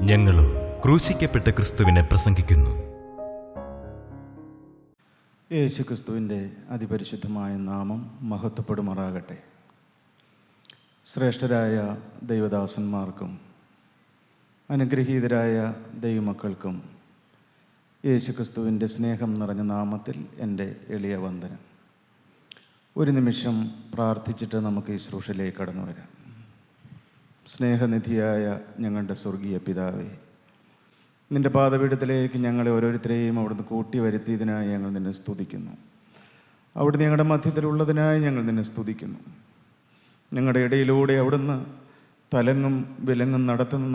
ഞങ്ങളും ക്രൂശിക്കപ്പെട്ട ക്രിസ്തുവിനെ പ്രസംഗിക്കുന്നു. യേശു ക്രിസ്തുവിൻ്റെ അതിപരിശുദ്ധമായ നാമം മഹത്വപ്പെടുമാറാകട്ടെ. ശ്രേഷ്ഠരായ ദൈവദാസന്മാർക്കും അനുഗ്രഹീതരായ ദൈവമക്കൾക്കും യേശു ക്രിസ്തുവിൻ്റെ സ്നേഹം നിറഞ്ഞ നാമത്തിൽ എൻ്റെ എളിയ വന്ദനം. ഒരു നിമിഷം പ്രാർത്ഥിച്ചിട്ട് നമുക്ക് ഈ ശുശ്രൂഷയിലേക്ക് കടന്നു വരാം. സ്നേഹനിധിയായ ഞങ്ങളുടെ സ്വർഗീയ പിതാവേ, നിൻ്റെ പാദപീഠത്തിലേക്ക് ഞങ്ങളെ ഓരോരുത്തരെയും അവിടുന്ന് കൂട്ടി വരുത്തിയതിനായി ഞങ്ങൾ നിന്നെ സ്തുതിക്കുന്നു. അവിടുന്ന് ഞങ്ങളുടെ മധ്യത്തിലുള്ളതിനായി ഞങ്ങൾ നിന്നെ സ്തുതിക്കുന്നു. ഞങ്ങളുടെ ഇടയിലൂടെ അവിടുന്ന് തലങ്ങും വിലങ്ങും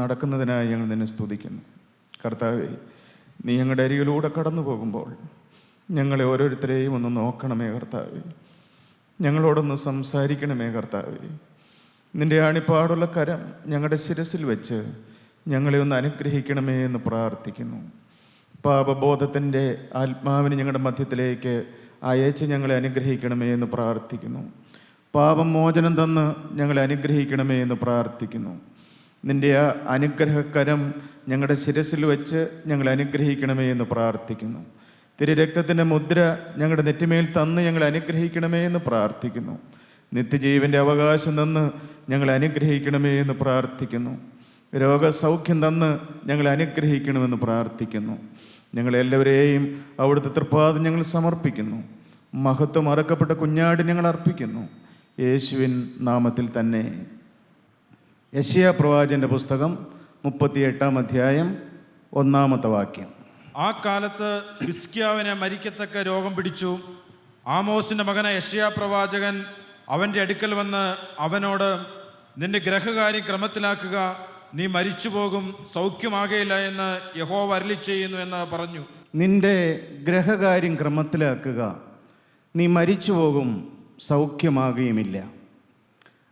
നടക്കുന്നതിനായി ഞങ്ങൾ നിന്നെ സ്തുതിക്കുന്നു. കർത്താവേ, നീ ഞങ്ങളുടെ അരികിലൂടെ കടന്നു പോകുമ്പോൾ ഞങ്ങളെ ഓരോരുത്തരെയും ഒന്ന് നോക്കണമേ കർത്താവേ. ഞങ്ങളോടൊന്ന് സംസാരിക്കണമേ കർത്താവേ. നിൻ്റെ ആണിപ്പാടുള്ള കരം ഞങ്ങളുടെ ശിരസിൽ വെച്ച് ഞങ്ങളെ ഒന്ന് അനുഗ്രഹിക്കണമേ എന്ന് പ്രാർത്ഥിക്കുന്നു. പാപബോധത്തിൻ്റെ ആത്മാവിനെ ഞങ്ങളുടെ മധ്യത്തിലേക്ക് അയച്ച് ഞങ്ങളെ അനുഗ്രഹിക്കണമേ എന്ന് പ്രാർത്ഥിക്കുന്നു. പാപമോചനം തന്ന് ഞങ്ങളെ അനുഗ്രഹിക്കണമേ എന്ന് പ്രാർത്ഥിക്കുന്നു. നിൻ്റെ ആ അനുഗ്രഹക്കരം ഞങ്ങളുടെ ശിരസിൽ വെച്ച് ഞങ്ങളെ അനുഗ്രഹിക്കണമേ എന്ന് പ്രാർത്ഥിക്കുന്നു. തിരുരക്തത്തിൻ്റെ മുദ്ര ഞങ്ങളുടെ നെറ്റിമേൽ തന്ന് ഞങ്ങളെ അനുഗ്രഹിക്കണമേ എന്ന് പ്രാർത്ഥിക്കുന്നു. നിത്യജീവൻ്റെ അവകാശം തന്ന് ഞങ്ങളെ അനുഗ്രഹിക്കണമേ എന്ന് പ്രാർത്ഥിക്കുന്നു. രോഗസൗഖ്യം തന്ന് ഞങ്ങളെ അനുഗ്രഹിക്കണമെന്ന് പ്രാർത്ഥിക്കുന്നു. ഞങ്ങളെല്ലാവരെയും അവിടുത്തെ തൃപ്പാദം ഞങ്ങൾ സമർപ്പിക്കുന്നു. മഹത്വം അറക്കപ്പെട്ട കുഞ്ഞാട് ഞങ്ങൾ അർപ്പിക്കുന്നു, യേശുവിൻ നാമത്തിൽ തന്നെ. യെശയ്യാ പ്രവാചകന്റെ പുസ്തകം 38-ാം അധ്യായം 1-ാമത്തെ വാക്യം. ആ കാലത്ത് ഹിസ്കിയാവിനെ മരിക്കത്തക്ക രോഗം പിടിച്ചു. ആമോസിന്റെ മകനായ യെശയ്യാ പ്രവാചകൻ അവൻ്റെ അടുക്കൽ വന്ന് അവനോട്, നിന്റെ ഗ്രഹകാര്യം ക്രമത്തിലാക്കുക, നീ മരിച്ചുപോകും, സൗഖ്യമാകയില്ല എന്ന് യഹോവ അരുളിച്ചെയ്യുന്നു എന്ന് പറഞ്ഞു. നിന്റെ ഗ്രഹകാര്യം ക്രമത്തിലാക്കുക, നീ മരിച്ചുപോകും, സൗഖ്യമാകുകയുമില്ല.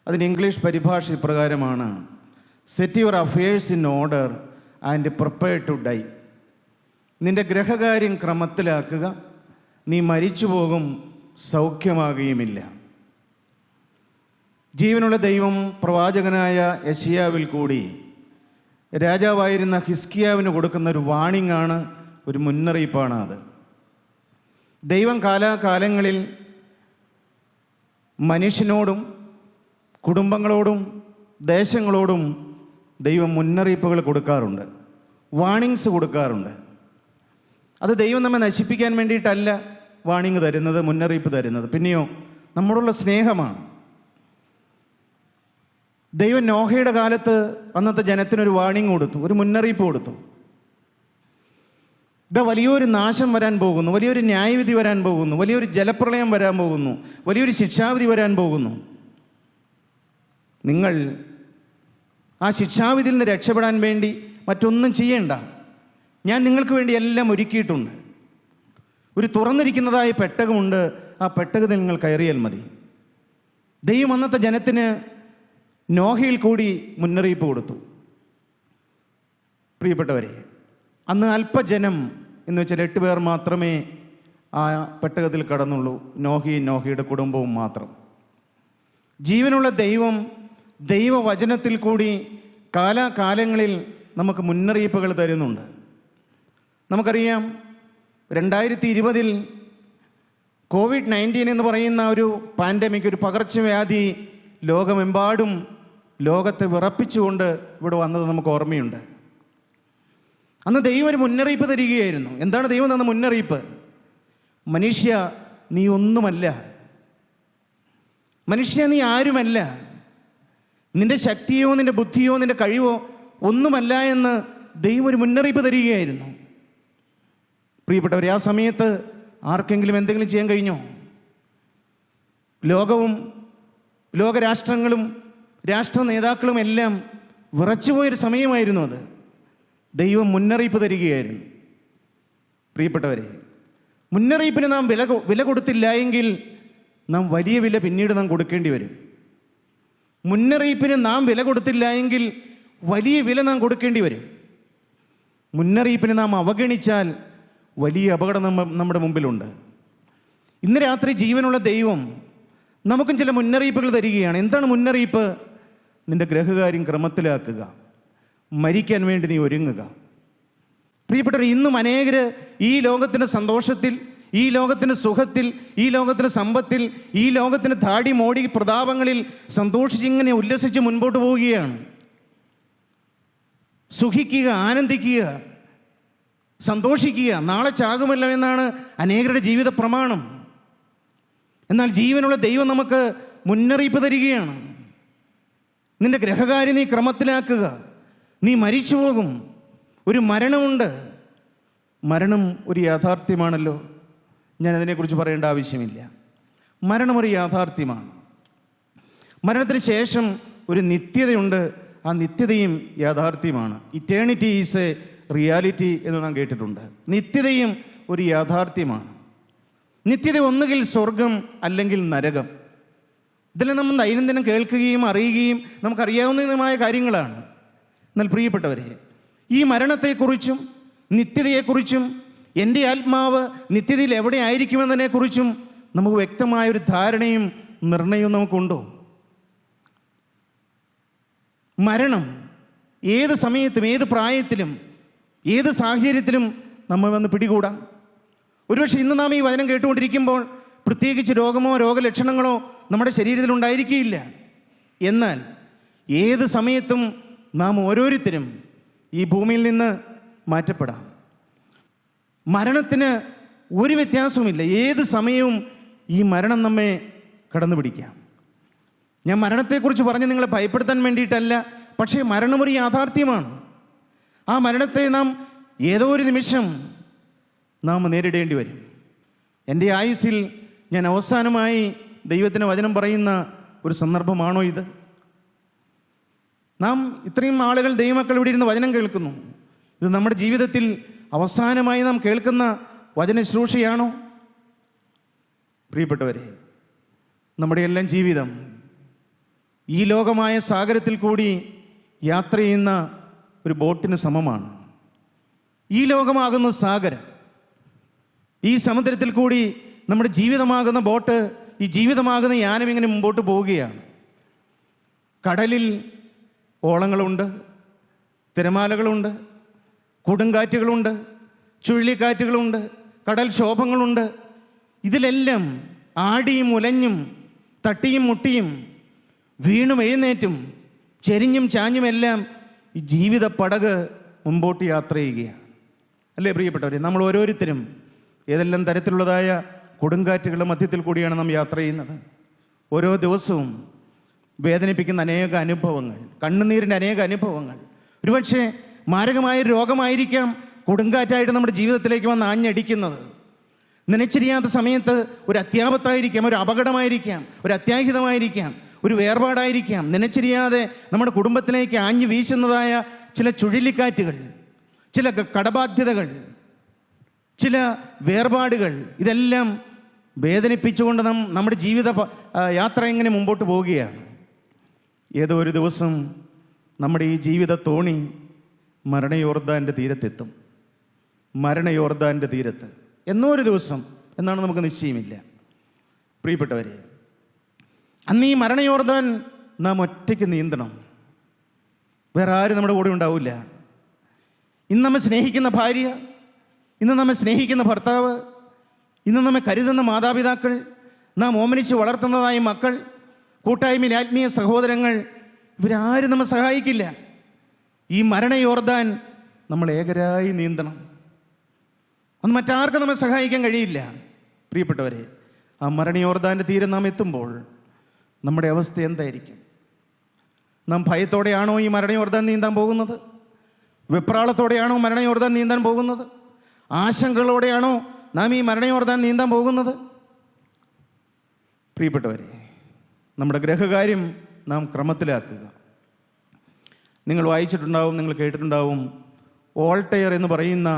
അതിന് ഇംഗ്ലീഷ് പരിഭാഷ ഇപ്രകാരമാണ്: set your affairs in order and prepare to die. നിന്റെ ഗ്രഹകാര്യം ക്രമത്തിലാക്കുക, നീ മരിച്ചുപോകും, സൗഖ്യമാകുകയുമില്ല. ജീവനുള്ള ദൈവം പ്രവാചകനായ യെശയ്യാവിൽ കൂടി രാജാവായിരുന്ന ഹിസ്കിയാവിന് കൊടുക്കുന്ന ഒരു വാണിംഗ് ആണ്, ഒരു മുന്നറിയിപ്പാണ് അത്. ദൈവം കാലാകാലങ്ങളിൽ മനുഷ്യനോടും കുടുംബങ്ങളോടും ദേശങ്ങളോടും ദൈവം മുന്നറിയിപ്പുകൾ കൊടുക്കാറുണ്ട്, വാണിങ്സ് കൊടുക്കാറുണ്ട്. അത് ദൈവം നമ്മെ നശിപ്പിക്കാൻ വേണ്ടിയിട്ടല്ല വാണിംഗ് തരുന്നത്, മുന്നറിയിപ്പ് തരുന്നത്. പിന്നെയോ നമ്മളോടുള്ള സ്നേഹമാണ്. ദൈവം നോഹയുടെ കാലത്ത് അന്നത്തെ ജനത്തിനൊരു വാണിംഗ് കൊടുത്തു, ഒരു മുന്നറിയിപ്പ് കൊടുത്തു. ഇതാ വലിയൊരു നാശം വരാൻ പോകുന്നു, വലിയൊരു ന്യായവിധി വരാൻ പോകുന്നു, വലിയൊരു ജലപ്രളയം വരാൻ പോകുന്നു, വലിയൊരു ശിക്ഷാവിധി വരാൻ പോകുന്നു. നിങ്ങൾ ആ ശിക്ഷാവിധിയിൽ നിന്ന് രക്ഷപ്പെടാൻ വേണ്ടി മറ്റൊന്നും ചെയ്യേണ്ട, ഞാൻ നിങ്ങൾക്ക് വേണ്ടി എല്ലാം ഒരുക്കിയിട്ടുണ്ട്. ഒരു തുറന്നിരിക്കുന്നതായ പെട്ടകമുണ്ട്, ആ പെട്ടകത്തിൽ നിങ്ങൾ കയറിയാൽ മതി. ദൈവം അന്നത്തെ ജനത്തിന് നോഹയിൽ കൂടി മുന്നറിയിപ്പ് കൊടുത്തു. പ്രിയപ്പെട്ടവരെ, അന്ന് അല്പജനം എന്ന് വെച്ചാൽ 8 പേർ മാത്രമേ ആ പെട്ടകത്തിൽ കടന്നുള്ളൂ, നോഹയും നോഹയുടെ കുടുംബവും മാത്രം. ജീവനുള്ള ദൈവം ദൈവവചനത്തിൽ കൂടി കാലാകാലങ്ങളിൽ നമുക്ക് മുന്നറിയിപ്പുകൾ തരുന്നുണ്ട്. നമുക്കറിയാം, 2020 COVID-19 എന്ന് പറയുന്ന ഒരു പാൻഡമിക്, ഒരു പകർച്ചവ്യാധി ലോകമെമ്പാടും ലോകത്തെ വിറപ്പിച്ചുകൊണ്ട് ഇവിടെ വന്നത് നമുക്ക് ഓർമ്മയുണ്ട്. അന്ന് ദൈവം ഒരു മുന്നറിയിപ്പ് തരികയായിരുന്നു. എന്താണ് ദൈവം തന്ന മുന്നറിയിപ്പ്? മനുഷ്യ, നീ ഒന്നുമല്ല. മനുഷ്യ, നീ ആരുമല്ല. നിന്റെ ശക്തിയോ നിന്റെ ബുദ്ധിയോ നിന്റെ കഴിവോ ഒന്നുമല്ല എന്ന് ദൈവം ഒരു മുന്നറിയിപ്പ് തരികയായിരുന്നു. പ്രിയപ്പെട്ടവരെ, ആ സമയത്ത് ആർക്കെങ്കിലും എന്തെങ്കിലും ചെയ്യാൻ കഴിഞ്ഞോ? ലോകവും ലോകരാഷ്ട്രങ്ങളും രാഷ്ട്ര നേതാക്കളും എല്ലാം വിറച്ചുപോയൊരു സമയമായിരുന്നു അത്. ദൈവം മുന്നറിയിപ്പ് തരികയായിരുന്നു. പ്രിയപ്പെട്ടവരെ, മുന്നറിയിപ്പിന് നാം വില കൊടുത്തില്ല എങ്കിൽ നാം വലിയ വില പിന്നീട് നാം കൊടുക്കേണ്ടി വരും. മുന്നറിയിപ്പിന് നാം വില കൊടുത്തില്ല എങ്കിൽ വലിയ വില നാം കൊടുക്കേണ്ടി വരും. മുന്നറിയിപ്പിനെ നാം അവഗണിച്ചാൽ വലിയ അപകടം നമ്മുടെ മുമ്പിലുണ്ട്. ഇന്ന് രാത്രി ജീവനുള്ള ദൈവം നമുക്കും ചില മുന്നറിയിപ്പുകൾ തരികയാണ്. എന്താണ് മുന്നറിയിപ്പ്? നിൻ്റെ ഗ്രഹകാര്യം ക്രമത്തിലാക്കുക. മരിക്കാൻ വേണ്ടി നീ ഒരുങ്ങുക. പ്രിയപ്പെട്ടവർ, ഇന്നും അനേകർ ഈ ലോകത്തിൻ്റെ സന്തോഷത്തിൽ, ഈ ലോകത്തിൻ്റെ സുഖത്തിൽ, ഈ ലോകത്തിൻ്റെ സമ്പത്തിൽ, ഈ ലോകത്തിൻ്റെ താടി മോടി പ്രതാപങ്ങളിൽ സന്തോഷിച്ചിങ്ങനെ ഉല്ലസിച്ച് മുൻപോട്ട് പോവുകയാണ്. സുഖിക്കുക, ആനന്ദിക്കുക, സന്തോഷിക്കുക, നാളെ ചാകുമല്ലോ എന്നാണ് അനേകരുടെ ജീവിത പ്രമാണം. എന്നാൽ ജീവനുള്ള ദൈവം നമുക്ക് മുന്നറിയിപ്പ് തരികയാണ്. നിന്റെ ഗ്രഹകാര്യം നീ ക്രമത്തിലാക്കുക, നീ മരിച്ചു പോകും. ഒരു മരണമുണ്ട്. മരണം ഒരു യാഥാർത്ഥ്യമാണല്ലോ, ഞാനതിനെക്കുറിച്ച് പറയേണ്ട ആവശ്യമില്ല. മരണം ഒരു യാഥാർത്ഥ്യമാണ്. മരണത്തിന് ശേഷം ഒരു നിത്യതയുണ്ട്, ആ നിത്യതയും യാഥാർത്ഥ്യമാണ്. ഇറ്റേണിറ്റി ഈസ് എ റിയാലിറ്റി എന്ന് നാം കേട്ടിട്ടുണ്ട്. നിത്യതയും ഒരു യാഥാർത്ഥ്യമാണ്. നിത്യത ഒന്നുകിൽ സ്വർഗം അല്ലെങ്കിൽ നരകം. ഇതെല്ലാം നമ്മൾ ദൈനംദിനം കേൾക്കുകയും അറിയുകയും നമുക്കറിയാവുന്നതുമായ കാര്യങ്ങളാണ്. എന്നാൽ പ്രിയപ്പെട്ടവരെ, ഈ മരണത്തെക്കുറിച്ചും നിത്യതയെക്കുറിച്ചും എൻ്റെ ആത്മാവ് നിത്യതയിൽ എവിടെ ആയിരിക്കുമെന്നതിനെക്കുറിച്ചും നമുക്ക് വ്യക്തമായൊരു ധാരണയും നിർണയവും നമുക്കുണ്ടോ? മരണം ഏത് സമയത്തും, ഏത് പ്രായത്തിലും, ഏത് സാഹചര്യത്തിലും നമ്മൾ വന്ന് പിടികൂടാം. ഒരുപക്ഷെ ഇന്ന് നാം ഈ വചനം കേട്ടുകൊണ്ടിരിക്കുമ്പോൾ പ്രത്യേകിച്ച് രോഗമോ രോഗലക്ഷണങ്ങളോ നമ്മുടെ ശരീരത്തിൽ ഉണ്ടായിരിക്കുകയില്ല. എന്നാൽ ഏത് സമയത്തും നാം ഓരോരുത്തരും ഈ ഭൂമിയിൽ നിന്ന് മാറ്റപ്പെടാം. മരണത്തിന് ഒരു വ്യത്യാസവുമില്ല. ഏത് സമയവും ഈ മരണം നമ്മെ കടന്നു പിടിക്കാം. ഞാൻ മരണത്തെക്കുറിച്ച് പറഞ്ഞ് നിങ്ങളെ ഭയപ്പെടുത്താൻ വേണ്ടിയിട്ടല്ല, പക്ഷേ മരണമൊരു യാഥാർത്ഥ്യമാണ്. ആ മരണത്തെ നാം ഏതോ ഒരു നിമിഷം നാം നേരിടേണ്ടി വരും. എൻ്റെ ആയുസ്സിൽ ഞാൻ അവസാനമായി ദൈവത്തിൻ്റെ വചനം പറയുന്ന ഒരു സന്ദർഭമാണോ ഇത്? നാം ഇത്രയും ആളുകൾ, ദൈവമക്കൾ ഇവിടെ ഇരുന്ന് വചനം കേൾക്കുന്നു. ഇത് നമ്മുടെ ജീവിതത്തിൽ അവസാനമായി നാം കേൾക്കുന്ന വചന ശുശ്രൂഷയാണോ? പ്രിയപ്പെട്ടവരെ, നമ്മുടെ എല്ലാം ജീവിതം ഈ ലോകമായ സാഗരത്തിൽ കൂടി യാത്ര ചെയ്യുന്ന ഒരു ബോട്ടിന് സമമാണ്. ഈ ലോകമാകുന്ന സാഗരം, ഈ സമുദ്രത്തിൽ കൂടി നമ്മുടെ ജീവിതമാകുന്ന ബോട്ട്, ഈ ജീവിതമാകുന്ന യാനം ഇങ്ങനെ മുമ്പോട്ട് പോവുകയാണ്. കടലിൽ ഓളങ്ങളുണ്ട്, തിരമാലകളുണ്ട്, കൊടുങ്കാറ്റുകളുണ്ട്, ചുഴലിക്കാറ്റുകളുണ്ട്, കടൽക്ഷോഭങ്ങളുണ്ട്. ഇതിലെല്ലാം ആടിയും ഉലഞ്ഞും തട്ടിയും മുട്ടിയും വീണും എഴുന്നേറ്റും ചെരിഞ്ഞും ചാഞ്ഞുമെല്ലാം ഈ ജീവിത പടക് മുമ്പോട്ട് യാത്ര ചെയ്യുകയാണ്. അല്ലേ പ്രിയപ്പെട്ടവരെ? നമ്മൾ ഓരോരുത്തരും ഏതെല്ലാം തരത്തിലുള്ളതായ കൊടുങ്കാറ്റുകളുടെ മധ്യത്തിൽ കൂടിയാണ് നാം യാത്ര ചെയ്യുന്നത്. ഓരോ ദിവസവും വേദനിപ്പിക്കുന്ന അനേക അനുഭവങ്ങൾ, കണ്ണുനീരിൻ്റെ അനേക അനുഭവങ്ങൾ. ഒരുപക്ഷെ മാരകമായ രോഗമായിരിക്കാം കൊടുങ്കാറ്റായിട്ട് നമ്മുടെ ജീവിതത്തിലേക്ക് വന്ന് ആഞ്ഞടിക്കുന്നത്. നനച്ചിരിയാത്ത സമയത്ത് ഒരു അത്യാപത്തായിരിക്കാം, ഒരു അപകടമായിരിക്കാം, ഒരു അത്യാഹിതമായിരിക്കാം, ഒരു വേർപാടായിരിക്കാം. നനച്ചിരിയാതെ നമ്മുടെ കുടുംബത്തിലേക്ക് ആഞ്ഞു വീശുന്നതായ ചില ചുഴലിക്കാറ്റുകൾ, ചില കടബാധ്യതകൾ, ചില വേർപാടുകൾ, ഇതെല്ലാം വേദനിപ്പിച്ചുകൊണ്ട് നമ്മുടെ ജീവിത യാത്ര എങ്ങനെ മുമ്പോട്ട് പോവുകയാണ്. ഏതോ ഒരു ദിവസം നമ്മുടെ ഈ ജീവിത തോണി മരണയോർദാൻ്റെ തീരത്തെത്തും. മരണയോർദാൻ്റെ തീരത്ത് എന്നോ ഒരു ദിവസം എന്നാണ് നമുക്ക് നിശ്ചയമില്ല. പ്രിയപ്പെട്ടവരെ, അന്ന് ഈ മരണയോർദാൻ നാം ഒറ്റയ്ക്ക് നീന്തണം. വേറെ ആരും നമ്മുടെ കൂടെ ഉണ്ടാവില്ല. ഇന്ന് നമ്മെ സ്നേഹിക്കുന്ന ഭാര്യ, ഇന്ന് നമ്മെ സ്നേഹിക്കുന്ന ഭർത്താവ്, ഇന്ന് നമ്മെ കരുതുന്ന മാതാപിതാക്കൾ, നാം ഓമനിച്ച് വളർത്തുന്നതായ മക്കൾ, കൂട്ടായ്മയിൽ ആത്മീയ സഹോദരങ്ങൾ, ഇവരാരും നമ്മെ സഹായിക്കില്ല. ഈ മരണയോർദാൻ നമ്മൾ ഏകരായി നീന്തണം. അന്ന് മറ്റാർക്കും നമ്മെ സഹായിക്കാൻ കഴിയില്ല. പ്രിയപ്പെട്ടവരെ, ആ മരണയോർദാൻ്റെ തീരം നാം എത്തുമ്പോൾ നമ്മുടെ അവസ്ഥ എന്തായിരിക്കും? നാം ഭയത്തോടെയാണോ ഈ മരണയോർദാൻ നീന്താൻ പോകുന്നത്? വെപ്രാളത്തോടെയാണോ മരണയോർദാൻ നീന്താൻ പോകുന്നത്? ആശങ്കകളോടെയാണോ നാം ഈ മരണയോർദാൻ നീന്താൻ പോകുന്നത്? പ്രിയപ്പെട്ടവരെ, നമ്മുടെ ഗ്രഹകാര്യം നാം ക്രമത്തിലാക്കുക. നിങ്ങൾ വായിച്ചിട്ടുണ്ടാവും, നിങ്ങൾ കേട്ടിട്ടുണ്ടാവും, വോൾട്ടയർ എന്ന് പറയുന്ന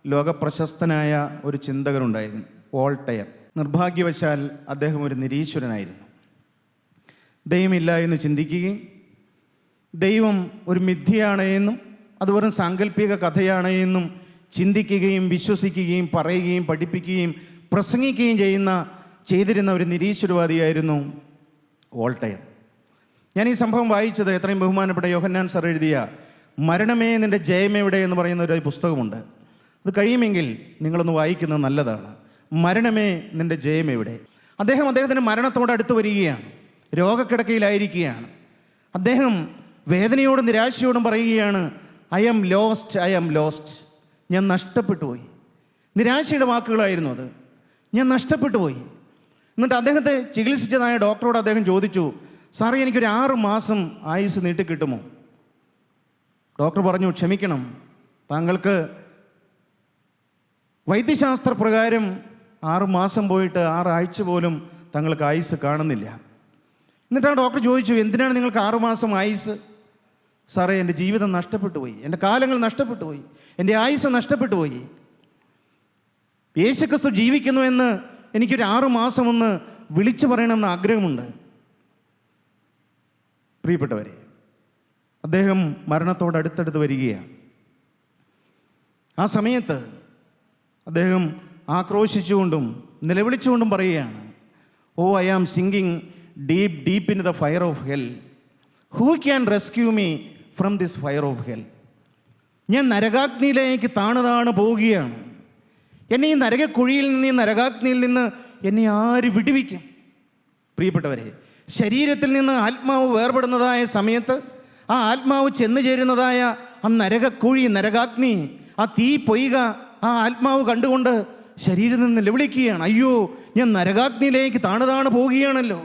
ലോകപ്രശസ്തനായ ഒരു ചിന്തകനുണ്ടായിരുന്നു. വോൾട്ടയർ. നിർഭാഗ്യവശാൽ അദ്ദേഹം ഒരു നിരീശ്വരനായിരുന്നു. ദൈവമില്ല എന്ന് ചിന്തിക്കുകയും ദൈവം ഒരു മിഥ്യയാണ് എന്നും അത് വെറും സാങ്കല്പിക കഥയാണ് എന്നും ചിന്തിക്കുകയും വിശ്വസിക്കുകയും പറയുകയും പഠിപ്പിക്കുകയും പ്രസംഗിക്കുകയും ചെയ്തിരുന്ന ഒരു നിരീശ്വരവാദിയായിരുന്നു വോൾട്ടയർ. ഞാൻ ഈ സംഭവം വായിച്ചത് എത്രയും ബഹുമാനപ്പെട്ട യോഹന്നാൻ സർ എഴുതിയ മരണമേ നിൻ്റെ ജയമെവിടെ എന്ന് പറയുന്ന ഒരു പുസ്തകമുണ്ട്. അത് കഴിയുമെങ്കിൽ നിങ്ങളൊന്ന് വായിക്കുന്നത് നല്ലതാണ്. മരണമേ നിൻ്റെ ജയമെവിടെ. അദ്ദേഹത്തിൻ്റെ മരണത്തോട് അടുത്ത് വരികയാണ്, രോഗക്കിടക്കയിലായിരിക്കുകയാണ്. അദ്ദേഹം വേദനയോടും നിരാശയോടും പറയുകയാണ്, ഐ ആം ലോസ്റ്റ്, ഞാൻ നഷ്ടപ്പെട്ടു പോയി. നിരാശയുടെ വാക്കുകളായിരുന്നു അത്. ഞാൻ നഷ്ടപ്പെട്ടു പോയി. എന്നിട്ട് അദ്ദേഹത്തെ ചികിത്സിച്ചതായ ഡോക്ടറോട് അദ്ദേഹം ചോദിച്ചു, സാറേ എനിക്കൊരു 6 മാസം ആയുസ് നീട്ടിക്കിട്ടുമോ? ഡോക്ടർ പറഞ്ഞു, ക്ഷമിക്കണം, താങ്കൾക്ക് വൈദ്യശാസ്ത്രപ്രകാരം 6 മാസം പോയിട്ട് 6 ആഴ്ച പോലും താങ്കൾക്ക് ആയുസ് കാണുന്നില്ല. എന്നിട്ടാണ് ഡോക്ടർ ചോദിച്ചു, എന്തിനാണ് നിങ്ങൾക്ക് 6 മാസം ആയുസ്? സാറേ എൻ്റെ ജീവിതം നഷ്ടപ്പെട്ടു പോയി, എൻ്റെ കാലങ്ങൾ നഷ്ടപ്പെട്ടു പോയി, എൻ്റെ ആയുസ് നഷ്ടപ്പെട്ടു പോയി. യേശുക്രിസ്തു ജീവിക്കുന്നു എന്ന് എനിക്കൊരു 6 മാസം ഒന്ന് വിളിച്ചു പറയണമെന്ന് ആഗ്രഹമുണ്ട്. പ്രിയപ്പെട്ടവരെ, അദ്ദേഹം മരണത്തോട് അടുത്തടുത്ത് വരികയാണ്. ആ സമയത്ത് അദ്ദേഹം ആക്രോശിച്ചുകൊണ്ടും നിലവിളിച്ചുകൊണ്ടും പറയുകയാണ്, oh I am sinking deep in the fire of hell, who can rescue me from this fire of hell. ഞാൻ നരകാഗ്നിയിലേക്ക് താണു പോവുകയാണ്. എന്നെ ഈ നരകക്കുഴിയിൽ നിന്ന്, ഈ നരകാഗ്നിയിൽ നിന്ന് എന്നെ ആര് വിടുവിക്കും? പ്രിയപ്പെട്ടവരെ, ശരീരത്തിൽ നിന്ന് ആത്മാവ് വേർപെടുന്നതായ സമയത്ത് ആ ആത്മാവ് ചെന്നു ചേരുന്നതായ ആ നരകക്കുഴി, നരകാഗ്നി, ആ തീ പൊയ്ക ആ ആത്മാവ് കണ്ടുകൊണ്ട് ശരീരത്തിൽ നിന്ന് നിലവിളിക്കുകയാണ്, അയ്യോ ഞാൻ നരകാഗ്നിയിലേക്ക് താണു പോവുകയാണല്ലോ,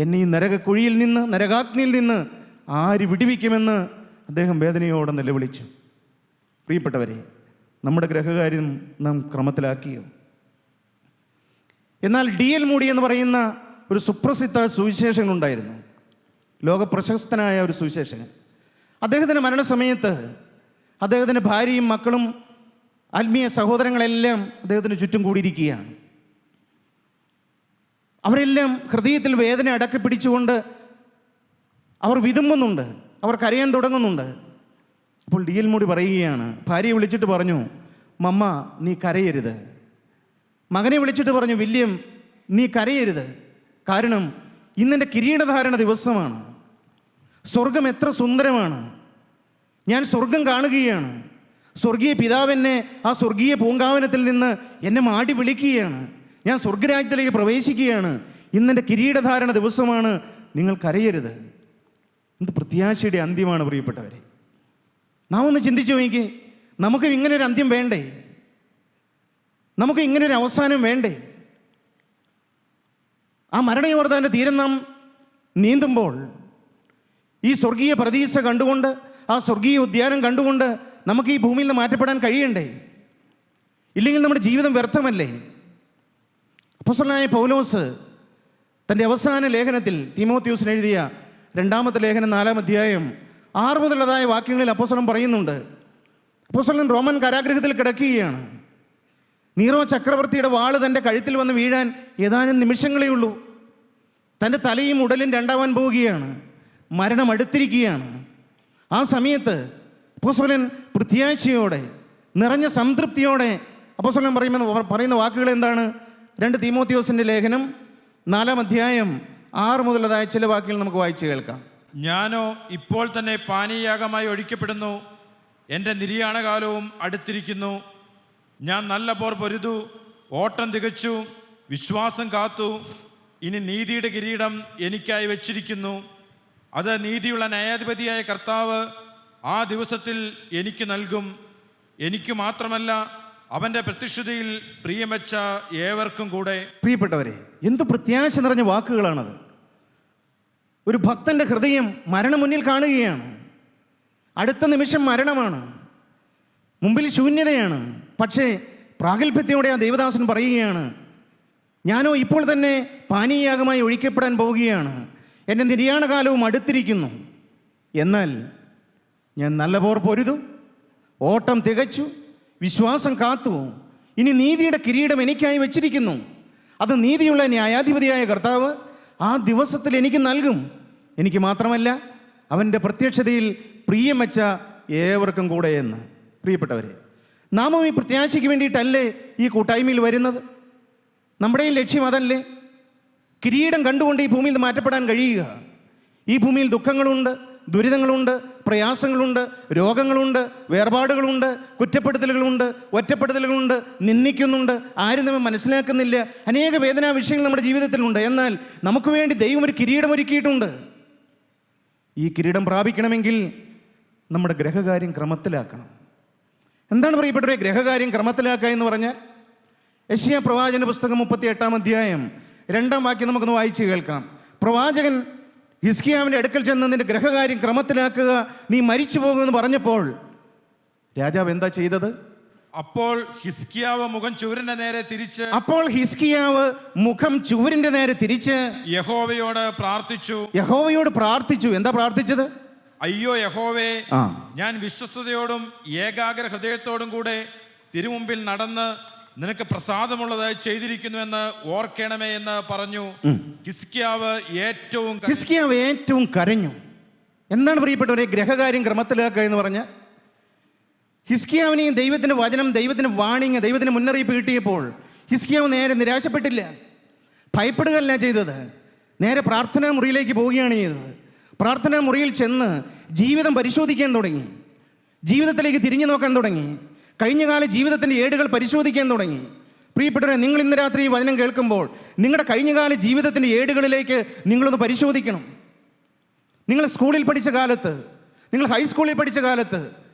എന്നെ ഈ നരകക്കുഴിയിൽ നിന്ന്, നരകാഗ്നിയിൽ നിന്ന് ആര് വിടുവിക്കുമെന്ന് അദ്ദേഹം വേദനയോടെ നിലവിളിച്ചു. പ്രിയപ്പെട്ടവരെ, നമ്മുടെ ഗ്രഹകാര്യം നാം ക്രമത്തിലാക്കിയോ? എന്നാൽ D.L. മൂഡി എന്ന് പറയുന്ന ഒരു സുപ്രസിദ്ധ സുവിശേഷകനുണ്ടായിരുന്നു, ലോകപ്രശസ്തനായ ഒരു സുവിശേഷകൻ. അദ്ദേഹത്തിൻ്റെ മരണസമയത്ത് അദ്ദേഹത്തിൻ്റെ ഭാര്യയും മക്കളും ആത്മീയ സഹോദരങ്ങളെല്ലാം അദ്ദേഹത്തിന് ചുറ്റും കൂടിയിരിക്കുകയാണ്. അവരെല്ലാം ഹൃദയത്തിൽ വേദന അടക്കി പിടിച്ചുകൊണ്ട് അവർ വിതുമ്പുന്നുണ്ട്, അവർ കരയാൻ തുടങ്ങുന്നുണ്ട്. അപ്പോൾ D.L. മൂഡി പറയുകയാണ്, ഭാര്യയെ വിളിച്ചിട്ട് പറഞ്ഞു, മമ്മ നീ കരയരുത്. മകനെ വിളിച്ചിട്ട് പറഞ്ഞു, വില്യം നീ കരയരുത്, കാരണം ഇന്നെൻ്റെ കിരീടധാരണ ദിവസമാണ്. സ്വർഗം എത്ര സുന്ദരമാണ്, ഞാൻ സ്വർഗം കാണുകയാണ്. സ്വർഗീയ പിതാവെന്നെ ആ സ്വർഗീയ പൂങ്കാവനത്തിൽ നിന്ന് എന്നെ മാടി വിളിക്കുകയാണ്. ഞാൻ സ്വർഗരാജ്യത്തിലേക്ക് പ്രവേശിക്കുകയാണ്. ഇന്നെൻ്റെ കിരീടധാരണ ദിവസമാണ്, നിങ്ങൾ കരയരുത്. എന്ത് പ്രത്യാശയുടെ അന്ത്യമാണ് പ്രിയപ്പെട്ടവരെ. നാം ഒന്ന് ചിന്തിച്ചു നോക്കി, നമുക്ക് ഇങ്ങനൊരു അന്ത്യം വേണ്ടേ? നമുക്ക് ഇങ്ങനൊരു അവസാനം വേണ്ടേ? ആ മരണയോർദാൻ്റെ തീരം നാം നീന്തുമ്പോൾ ഈ സ്വർഗീയ പ്രതീക്ഷ കണ്ടുകൊണ്ട്, ആ സ്വർഗീയ ഉദ്യാനം കണ്ടുകൊണ്ട് നമുക്ക് ഈ ഭൂമിയിൽ നിന്ന് മാറ്റപ്പെടാൻ കഴിയണ്ടേ? ഇല്ലെങ്കിൽ നമ്മുടെ ജീവിതം വ്യർത്ഥമല്ലേ? അപ്പോസ്തലനായ പൗലോസ് തൻ്റെ അവസാന ലേഖനത്തിൽ തീമോഥെയോസിന് എഴുതിയ 2-ാമത്തെ ലേഖനം 4-ാം അധ്യായം 6 മുതലുള്ളതായ വാക്യങ്ങളിൽ അപ്പോസ്തലൻ പറയുന്നുണ്ട്, അപ്പോസ്തലൻ റോമൻ കാരാഗൃഹത്തിൽ കിടക്കുകയാണ്. നീറോ ചക്രവർത്തിയുടെ വാള് തൻ്റെ കഴുത്തിൽ വന്ന് വീഴാൻ ഏതാനും നിമിഷങ്ങളേ ഉള്ളൂ. തൻ്റെ തലയും ഉടലും രണ്ടാവാൻ പോവുകയാണ്. മരണം അടുത്തിരിക്കുകയാണ്. ആ സമയത്ത് അപ്പോസ്തലൻ പ്രത്യാശയോടെ, നിറഞ്ഞ സംതൃപ്തിയോടെ അപ്പോസ്തലൻ പറയുന്ന വാക്കുകൾ എന്താണ്? 2 തീമോഥെയോസിൻ്റെ ലേഖനം 4-ാം അധ്യായം 6 മുതലുള്ളതായ ചില വാക്കുകൾ നമുക്ക് വായിച്ച് കേൾക്കാം. ഞാനോ ഇപ്പോൾ തന്നെ പാനീയാഗമായി ഒഴിക്കപ്പെടുന്നു, എൻ്റെ നിര്യാണകാലവും അടുത്തിരിക്കുന്നു. ഞാൻ നല്ല പോർ പൊരുതു, ഓട്ടം തികച്ചു, വിശ്വാസം കാത്തു. ഇനി നീതിയുടെ കിരീടം എനിക്കായി വച്ചിരിക്കുന്നു. അത് നീതിയുള്ള ന്യായാധിപതിയായ കർത്താവ് ആ ദിവസത്തിൽ എനിക്ക് നൽകും. എനിക്ക് മാത്രമല്ല, അവൻ്റെ പ്രത്യക്ഷതയിൽ പ്രിയം വെച്ച ഏവർക്കും കൂടെ. പ്രിയപ്പെട്ടവരെ, എന്ത് പ്രത്യാശ നിറഞ്ഞ വാക്കുകളാണത്. ഒരു ഭക്തൻ്റെ ഹൃദയം മരണം മുന്നിൽ കാണുകയാണ്. അടുത്ത നിമിഷം മരണമാണ്, മുമ്പിൽ ശൂന്യതയാണ്. പക്ഷേ പ്രാഗൽഭ്യത്തോടെ ആ ദേവദാസൻ പറയുകയാണ്, ഞാനോ ഇപ്പോൾ തന്നെ പാനീയാഗമായി ഒഴിക്കപ്പെടാൻ പോവുകയാണ്. എൻ്റെ നിര്യാണകാലവും അടുത്തിരിക്കുന്നു. എന്നാൽ ഞാൻ നല്ല പോർ പൊരുതു, ഓട്ടം തികച്ചു, വിശ്വാസം കാത്തു. ഇനി നീതിയുടെ കിരീടം എനിക്കായി വച്ചിരിക്കുന്നു. അത് നീതിയുള്ള ന്യായാധിപതിയായ കർത്താവ് ആ ദിവസത്തിൽ എനിക്ക് നൽകും. എനിക്ക് മാത്രമല്ല, അവൻ്റെ പ്രത്യക്ഷതയിൽ പ്രിയം വെച്ച ഏവർക്കും കൂടെ എന്ന്. പ്രിയപ്പെട്ടവരെ, നാമും ഈ പ്രത്യാശയ്ക്ക് വേണ്ടിയിട്ടല്ലേ ഈ കൂട്ടായ്മയിൽ വരുന്നത്? നമ്മുടെയും ലക്ഷ്യം അതല്ലേ? കിരീടം കണ്ടുകൊണ്ട് ഈ ഭൂമിയിൽ നിന്ന് മാറ്റപ്പെടാൻ കഴിയുക. ഈ ഭൂമിയിൽ ദുഃഖങ്ങളുണ്ട്, ദുരിതങ്ങളുണ്ട്, പ്രയാസങ്ങളുണ്ട്, രോഗങ്ങളുണ്ട്, വേർപാടുകളുണ്ട്, കുറ്റപ്പെടുത്തലുകളുണ്ട്, ഒറ്റപ്പെടുത്തലുകളുണ്ട്, നിന്ദിക്കുന്നുണ്ട്, ആരും നമ്മെ മനസ്സിലാക്കുന്നില്ല. അനേക വേദനാ വിഷയങ്ങൾ നമ്മുടെ ജീവിതത്തിലുണ്ട്. എന്നാൽ നമുക്ക് വേണ്ടി ദൈവം ഒരു കിരീടം ഒരുക്കിയിട്ടുണ്ട്. ഈ കിരീടം പ്രാപിക്കണമെങ്കിൽ നമ്മുടെ ഗ്രഹകാര്യം ക്രമത്തിലാക്കണം. എന്താണ് പ്രിയപ്പെട്ടവരെ ഗ്രഹകാര്യം ക്രമത്തിലാക്കുക എന്ന് പറഞ്ഞാൽ? യെശയ്യാ പ്രവാചകന്റെ പുസ്തകം 38-ാം അധ്യായം 2-ാം വാക്യം നമുക്കൊന്ന് വായിച്ച് കേൾക്കാം. പ്രവാചകൻ ഹിസ്കിയാവിൻ്റെ അടുക്കൽ ചെന്ന് നിന്റെ ഗ്രഹകാര്യം ക്രമത്തിലാക്കുക, നീ മരിച്ചു പോകുമെന്ന് പറഞ്ഞപ്പോൾ രാജാവ് എന്താ ചെയ്തത്? അപ്പോൾ ഹിസ്കിയാവ് മുഖം ചുവരിന്റെ നേരെ തിരിച്ച് യഹോവയോട് പ്രാർത്ഥിച്ചു. എന്താ പ്രാർത്ഥിച്ചത്? അയ്യോ യഹോവേ, ഞാൻ വിശ്വസ്തയോടും ഏകാഗ്ര ഹൃദയത്തോടും കൂടെ തിരുമുമ്പിൽ നടന്ന് നിനക്ക് പ്രസാദമുള്ളത് ചെയ്തിരിക്കുന്നുവെന്ന് ഓർക്കണമേ എന്ന് പറഞ്ഞു. ഹിസ്കിയാവ് ഏറ്റവും കരഞ്ഞു. എന്താണ് പ്രിയപ്പെട്ടവരെ ഗ്രഹകാര്യം ക്രമത്തിലാക്കുക എന്ന് പറഞ്ഞാൽ? ഹിസ്കിയാവിനെയും ദൈവത്തിൻ്റെ വചനം, ദൈവത്തിൻ്റെ വാണിങ്, ദൈവത്തിൻ്റെ മുന്നറിയിപ്പ് കിട്ടിയപ്പോൾ ഹിസ്കിയാവ് നേരെ നിരാശപ്പെട്ടില്ല, ഭയപ്പെടുകയല്ല ചെയ്തത്. നേരെ പ്രാർത്ഥനാ മുറിയിലേക്ക് പോവുകയാണ് ചെയ്തത്. പ്രാർത്ഥനാ മുറിയിൽ ചെന്ന് ജീവിതം പരിശോധിക്കാൻ തുടങ്ങി, ജീവിതത്തിലേക്ക് തിരിഞ്ഞു നോക്കാൻ തുടങ്ങി, കഴിഞ്ഞകാല ജീവിതത്തിൻ്റെ ഏടുകൾ പരിശോധിക്കാൻ തുടങ്ങി. പ്രിയപ്പെട്ടവരെ, നിങ്ങൾ ഇന്ന് രാത്രി ഈ വചനം കേൾക്കുമ്പോൾ നിങ്ങളുടെ കഴിഞ്ഞകാല ജീവിതത്തിൻ്റെ ഏടുകളിലേക്ക് നിങ്ങളൊന്ന് പരിശോധിക്കണം. നിങ്ങൾ സ്കൂളിൽ പഠിച്ച കാലത്ത്, നിങ്ങൾ ഹൈസ്കൂളിൽ പഠിച്ച കാലത്ത്,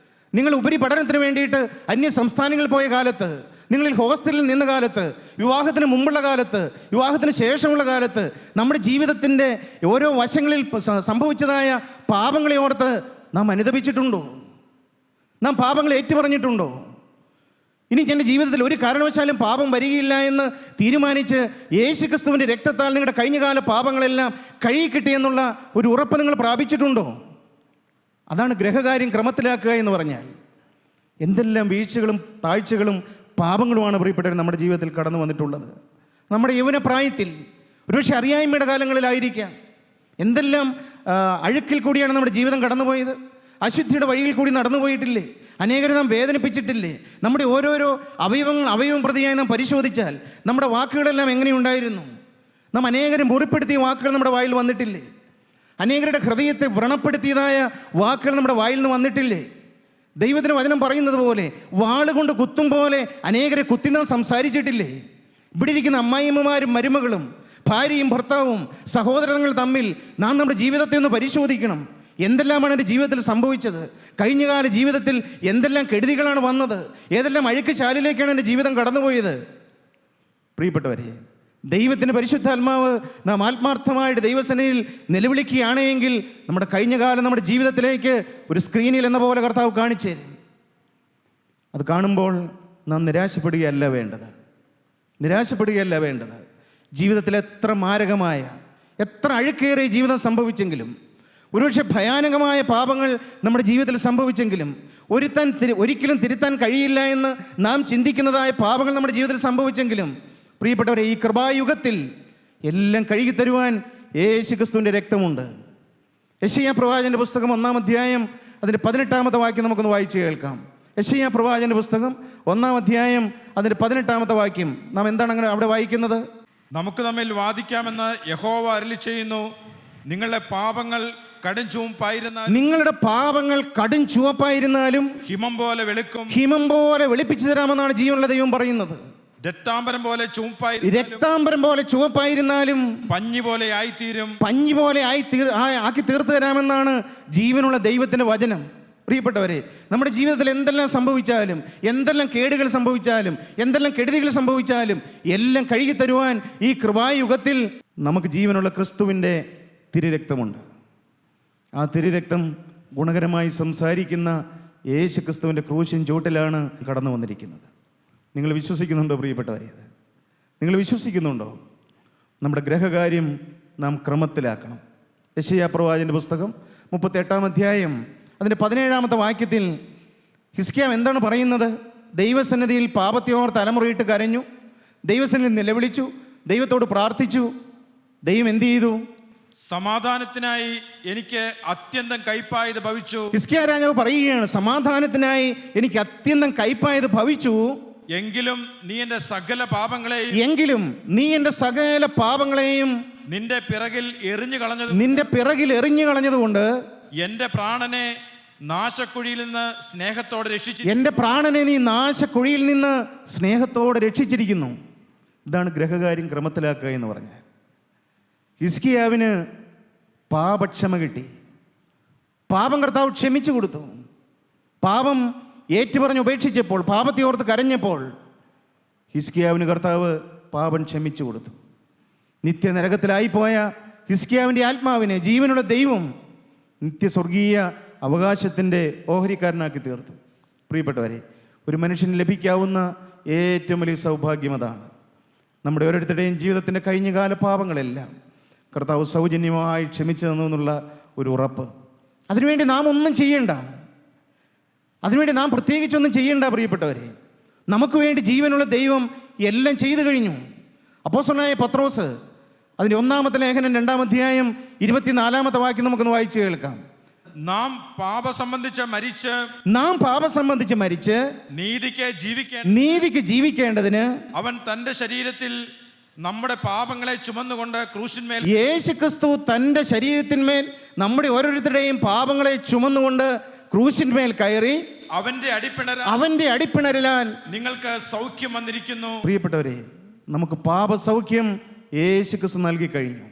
നിങ്ങൾ ഉപരിപഠനത്തിന് വേണ്ടിയിട്ട് അന്യ സംസ്ഥാനങ്ങളിൽ പോയ കാലത്ത്, നിങ്ങളിൽ ഹോസ്റ്റലിൽ നിന്ന കാലത്ത്, വിവാഹത്തിന് മുമ്പുള്ള കാലത്ത്, വിവാഹത്തിന് ശേഷമുള്ള കാലത്ത്, നമ്മുടെ ജീവിതത്തിൻ്റെ ഓരോ വശങ്ങളിൽ സംഭവിച്ചതായ പാപങ്ങളെ ഓർത്ത് നാം അനുതപിച്ചിട്ടുണ്ടോ? നാം പാപങ്ങൾ ഏറ്റുപറഞ്ഞിട്ടുണ്ടോ? ഇനി എൻ്റെ ജീവിതത്തിൽ ഒരു കാരണവശാലും പാപം വരികയില്ല എന്ന് തീരുമാനിച്ച് യേശുക്രിസ്തുവിൻ്റെ രക്തത്താൽ നിങ്ങളുടെ കഴിഞ്ഞകാല പാപങ്ങളെല്ലാം കഴുകി കിട്ടിയെന്നുള്ള ഒരു ഉറപ്പ് നിങ്ങൾ പ്രാപിച്ചിട്ടുണ്ടോ? അതാണ് ഗ്രഹകാര്യം ക്രമത്തിലാക്കുക എന്ന് പറഞ്ഞാൽ. എന്തെല്ലാം വീഴ്ചകളും താഴ്ചകളും പാപങ്ങളുമാണ് പ്രിയപ്പെട്ടവർ നമ്മുടെ ജീവിതത്തിൽ കടന്നു വന്നിട്ടുള്ളത്. നമ്മുടെ യൗവനപ്രായത്തിൽ ഒരുപക്ഷെ അറിയായ്മയുടെ കാലങ്ങളിലായിരിക്കാം എന്തെല്ലാം അഴുക്കിൽ കൂടിയാണ് നമ്മുടെ ജീവിതം കടന്നുപോയത്. അശുദ്ധിയുടെ വഴിയിൽ കൂടി നടന്നു പോയിട്ടില്ലേ? അനേകരെ നാം വേദനിപ്പിച്ചിട്ടില്ലേ? നമ്മുടെ ഓരോരോ അവയവം പ്രതിയായി നാം പരിശോധിച്ചാൽ നമ്മുടെ വാക്കുകളെല്ലാം എങ്ങനെയുണ്ടായിരുന്നു? നാം അനേകരെ മുറിപ്പെടുത്തിയ വാക്കുകൾ നമ്മുടെ വായിൽ വന്നിട്ടില്ലേ? അനേകരുടെ ഹൃദയത്തെ വ്രണപ്പെടുത്തിയതായ വാക്കുകൾ നമ്മുടെ വായിൽ നിന്ന് വന്നിട്ടില്ലേ? ദൈവത്തിന് വചനം പറയുന്നത് പോലെ വാളുകൊണ്ട് കുത്തും പോലെ അനേകരെ കുത്തി നാം സംസാരിച്ചിട്ടില്ലേ? ഇവിടെ ഇരിക്കുന്ന അമ്മായിയമ്മമാരും മരുമകളും ഭാര്യയും ഭർത്താവും സഹോദരങ്ങൾ തമ്മിൽ നാം നമ്മുടെ ജീവിതത്തെ ഒന്ന് പരിശോധിക്കണം. എന്തെല്ലാമാണ് എൻ്റെ ജീവിതത്തിൽ സംഭവിച്ചത്? കഴിഞ്ഞകാല ജീവിതത്തിൽ എന്തെല്ലാം കെടുതികളാണ് വന്നത്? ഏതെല്ലാം അഴുക്ക് ചാലിലേക്കാണ് എൻ്റെ ജീവിതം കടന്നുപോയത്? പ്രിയപ്പെട്ടവരെ, ദൈവത്തിൻ്റെ പരിശുദ്ധാത്മാവ് നാം ആത്മാർത്ഥമായിട്ട് ദൈവസേനയിൽ നിലവിളിക്കുകയാണെങ്കിൽ നമ്മുടെ കഴിഞ്ഞ കാലം നമ്മുടെ ജീവിതത്തിലേക്ക് ഒരു സ്ക്രീനിൽ എന്ന പോലെ കർത്താവ് കാണിച്ചു തരും. അത് കാണുമ്പോൾ നാം നിരാശപ്പെടുകയല്ല വേണ്ടത്. ജീവിതത്തിൽ എത്ര മാരകമായ, എത്ര അഴുക്കേറിയ ജീവിതം സംഭവിച്ചെങ്കിലും, ഒരുപക്ഷെ ഭയാനകമായ പാപങ്ങൾ നമ്മുടെ ജീവിതത്തിൽ സംഭവിച്ചെങ്കിലും, ഒരിക്കലും തിരുത്താൻ കഴിയില്ല എന്ന് നാം ചിന്തിക്കുന്നതായ പാപങ്ങൾ നമ്മുടെ ജീവിതത്തിൽ സംഭവിച്ചെങ്കിലും, പ്രിയപ്പെട്ടവരെ, ഈ കൃപായുഗത്തിൽ എല്ലാം കഴുകിത്തരുവാൻ യേശുക്രിസ്തുവിൻ്റെ രക്തമുണ്ട്. യെശയ്യാ പ്രവാചകന്റെ പുസ്തകം 1-ാം അധ്യായം അതിൻ്റെ 18-ാമത്തെ വാക്യം നമുക്കൊന്ന് വായിച്ച് കേൾക്കാം. യെശയ്യാ പ്രവാചകന്റെ പുസ്തകം 1-ാം അധ്യായം അതിൻ്റെ 18-ാമത്തെ വാക്യം നാം എന്താണ് അങ്ങനെ അവിടെ വായിക്കുന്നത്? നമുക്ക് തമ്മിൽ വാദിക്കാമെന്ന് യഹോവ അരുളി ചെയ്യുന്നു. നിങ്ങളുടെ പാപങ്ങൾ കടും ചുവപ്പായിരുന്നാലും ഹിമം പോലെ വെളുപ്പിച്ചു തരാമെന്നാണ് ജീവനുള്ള ദൈവം പറയുന്നത്. രക്താംബരം പോലെ ചുവപ്പായിരുന്നാലും പഞ്ഞി പോലെ ആക്കി തീർത്തു തരാമെന്നാണ് ജീവനുള്ള ദൈവത്തിന്റെ വചനം. പ്രിയപ്പെട്ടവരെ, നമ്മുടെ ജീവിതത്തിൽ എന്തെല്ലാം സംഭവിച്ചാലും, എന്തെല്ലാം കേടുകൾ സംഭവിച്ചാലും, എന്തെല്ലാം കെടുതികൾ സംഭവിച്ചാലും എല്ലാം കഴുകി തരുവാൻ ഈ കൃപായുഗത്തിൽ നമുക്ക് ജീവനുള്ള ക്രിസ്തുവിൻ്റെ തിരുരക്തമുണ്ട്. ആ തിരുരക്തം ഗുണകരമായി സംസാരിക്കുന്ന യേശു ക്രിസ്തുവിൻ്റെ ക്രൂശിൻ ചൂട്ടിലാണ് കടന്നു വന്നിരിക്കുന്നത്. നിങ്ങൾ വിശ്വസിക്കുന്നുണ്ടോ പ്രിയപ്പെട്ടവരെ? നിങ്ങൾ വിശ്വസിക്കുന്നുണ്ടോ? നമ്മുടെ ഗ്രഹകാര്യം നാം ക്രമത്തിലാക്കണം. യെശയ്യാ പ്രവാചകന്റെ പുസ്തകം 38-ാം അധ്യായം അതിൻ്റെ 17-ാമത്തെ വാക്യത്തിൽ ഹിസ്കിയാവ് എന്താണ് പറയുന്നത്? ദൈവസന്നിധിയിൽ പാപത്തെയോർ തലമുറയിട്ട് കരഞ്ഞു, ദൈവസന്നിധിയിൽ നിലവിളിച്ചു, ദൈവത്തോട് പ്രാർത്ഥിച്ചു. ദൈവം എന്ത് ചെയ്തു? സമാധാനത്തിനായി എനിക്ക് അത്യന്തം കൈപ്പായത് ഭവിച്ചു. ഹിസ്കിയാ രാജാവ് പറയുകയാണ്, സമാധാനത്തിനായി എനിക്ക് അത്യന്തം കൈപ്പായത് ഭവിച്ചു. എങ്കിലും നീ എൻ്റെ സകല പാപങ്ങളെയും നിന്റെ പിറകിൽ എറിഞ്ഞു കളഞ്ഞതുകൊണ്ട് എൻ്റെ പ്രാണനെ നാശക്കുഴിയിൽ നിന്ന് സ്നേഹത്തോടെ രക്ഷിച്ചു. എൻ്റെ പ്രാണനെ നീ നാശക്കുഴിയിൽ നിന്ന് സ്നേഹത്തോടെ രക്ഷിച്ചിരിക്കുന്നു. ഇതാണ് ഗ്രഹകാര്യം ക്രമത്തിലാക്കുക എന്ന് പറഞ്ഞാൽ. ഹിസ്കിയാവിന് പാപക്ഷമ കിട്ടി. പാപം കർത്താവ് ക്ഷമിച്ചു കൊടുത്തു. പാപം ഏറ്റുപറഞ്ഞ് ഉപേക്ഷിച്ചപ്പോൾ, പാപത്തെ ഓർത്ത് കരഞ്ഞപ്പോൾ ഹിസ്കിയാവിന് കർത്താവ് പാപം ക്ഷമിച്ചു കൊടുത്തു. നിത്യനരകത്തിലായിപ്പോയ ഹിസ്കിയാവിൻ്റെ ആത്മാവിനെ ജീവനുള്ള ദൈവം നിത്യസ്വർഗീയ അവകാശത്തിൻ്റെ ഓഹരിക്കാരനാക്കി തീർത്തു. പ്രിയപ്പെട്ടവരെ, ഒരു മനുഷ്യന് ലഭിക്കാവുന്ന ഏറ്റവും വലിയ സൗഭാഗ്യം അതാണ്. നമ്മുടെ ഓരോരുത്തരുടെയും ജീവിതത്തിൻ്റെ കഴിഞ്ഞകാല പാപങ്ങളെല്ലാം കർത്താവ് സൗജന്യമായി ക്ഷമിച്ചു തന്നു എന്നുള്ള ഒരു ഉറപ്പ്. അതിനുവേണ്ടി നാം ഒന്നും ചെയ്യേണ്ട, അതിനുവേണ്ടി നാം പ്രത്യേകിച്ചൊന്നും ചെയ്യേണ്ട. പ്രിയപ്പെട്ടവരെ, നമുക്ക് വേണ്ടി ജീവനുള്ള ദൈവം എല്ലാം ചെയ്തു കഴിഞ്ഞു. അപ്പോസ്തലനായ പത്രോസ് അതിൻ്റെ 1-ാമത്തെ ലേഖനം 2-ാം അധ്യായം 24-ാമത്തെ വാക്യം നമുക്കൊന്ന് വായിച്ചു കേൾക്കാം. നാം പാപം സംബന്ധിച്ച് മരിച്ച് നീതിക്ക് ജീവിക്കേണ്ടതിന് അവൻ തന്റെ ശരീരത്തിൽ നമ്മുടെ പാപങ്ങളെ ചുമന്നുകൊണ്ട് ക്രൂശിന്മേൽ, യേശുക്രിസ്തു തൻ്റെ ശരീരത്തിന്മേൽ നമ്മുടെ ഓരോരുത്തരുടെയും പാപങ്ങളെ ചുമന്നുകൊണ്ട് ക്രൂശിന്മേൽ കയറി അവന്റെ അടിപ്പിണരാൽ നിങ്ങൾക്ക് സൗഖ്യം വന്നിരിക്കുന്നു. പ്രിയപ്പെട്ടവരെ, നമുക്ക് പാപസൗഖ്യം യേശുക്രിസ്തു നൽകി കഴിഞ്ഞു.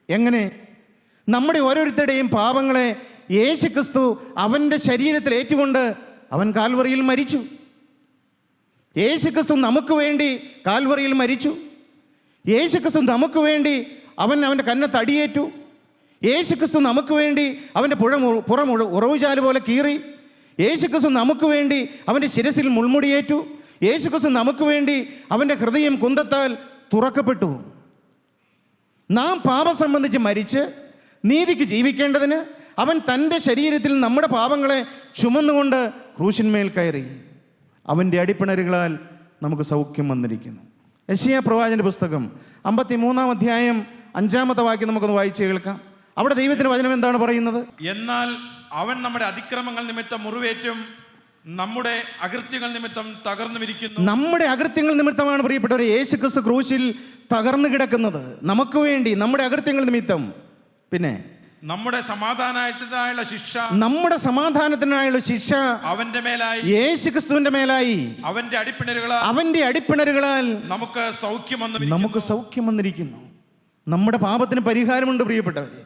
എങ്ങനെ? നമ്മുടെ ഓരോരുത്തരുടെയും പാപങ്ങളെ യേശുക്രിസ്തു അവൻ്റെ ശരീരത്തിൽ ഏറ്റുകൊണ്ട് അവൻ കാൽവറിയിൽ മരിച്ചു. യേശുക്രിസ്തു നമുക്ക് വേണ്ടി കാൽവറിയിൽ മരിച്ചു. യേശുക്രിസ്തു നമുക്ക് വേണ്ടി അവൻ്റെ കന്നത്ത് അടിയേറ്റു. യേശുക്രിസ്തു നമുക്ക് വേണ്ടി അവൻ്റെ പുറം ഉറവുചാല് പോലെ കീറി. യേശുക്രിസ്തു നമുക്ക് വേണ്ടി അവൻ്റെ ശിരസിൽ മുൾമുടിയേറ്റു. യേശുക്രിസ്തു നമുക്ക് വേണ്ടി അവൻ്റെ ഹൃദയം കുന്തത്താൽ തുറക്കപ്പെട്ടു. നാം പാപം സംബന്ധിച്ച് മരിച്ച് നീതിക്ക് ജീവിക്കേണ്ടതിന് അവൻ തൻ്റെ ശരീരത്തിൽ നമ്മുടെ പാപങ്ങളെ ചുമന്നുകൊണ്ട് ക്രൂശിന്മേൽ കയറി. അവൻ്റെ അടിപ്പിണരുകളാൽ നമുക്ക് സൗഖ്യം വന്നിരിക്കുന്നു. യെശയ്യാ പ്രവാചകന്റെ പുസ്തകം 53-ാം അധ്യായം 5-ാമത്തെ വാക്യം നമുക്കൊന്ന് വായിച്ച് കേൾക്കാം. അവിടെ ദൈവത്തിൻ്റെ വചനം എന്താണ് പറയുന്നത്? എന്നാൽ അവൻ നമ്മുടെ അതിക്രമങ്ങൾ നിമിത്തം മുറിവേറ്റും നമ്മുടെ അകൃത്യങ്ങൾ നിമിത്തം തകർന്നുമിരിക്കുന്നു. നമ്മുടെ അകൃത്യങ്ങൾ നിമിത്തമാണ് പ്രിയപ്പെട്ടവരെ യേശുക്രിസ്തു ക്രൂശിൽ തകർന്നു കിടക്കുന്നത്. നമുക്ക് വേണ്ടി നമ്മുടെ അകൃത്യങ്ങൾ നിമിത്തം. പിന്നെ നമ്മുടെ സമാധാനത്തിനായുള്ള ശിക്ഷ അവന്റെ മേലായി, യേശുക്രിസ്തുവിന്റെ മേലായി. അവന്റെ അടിപ്പിണരുകളാൽ നമുക്ക് സൗഖ്യം വന്നിരിക്കുന്നു. നമ്മുടെ പാപത്തിന് പരിഹാരമുണ്ട് പ്രിയപ്പെട്ടവരെ.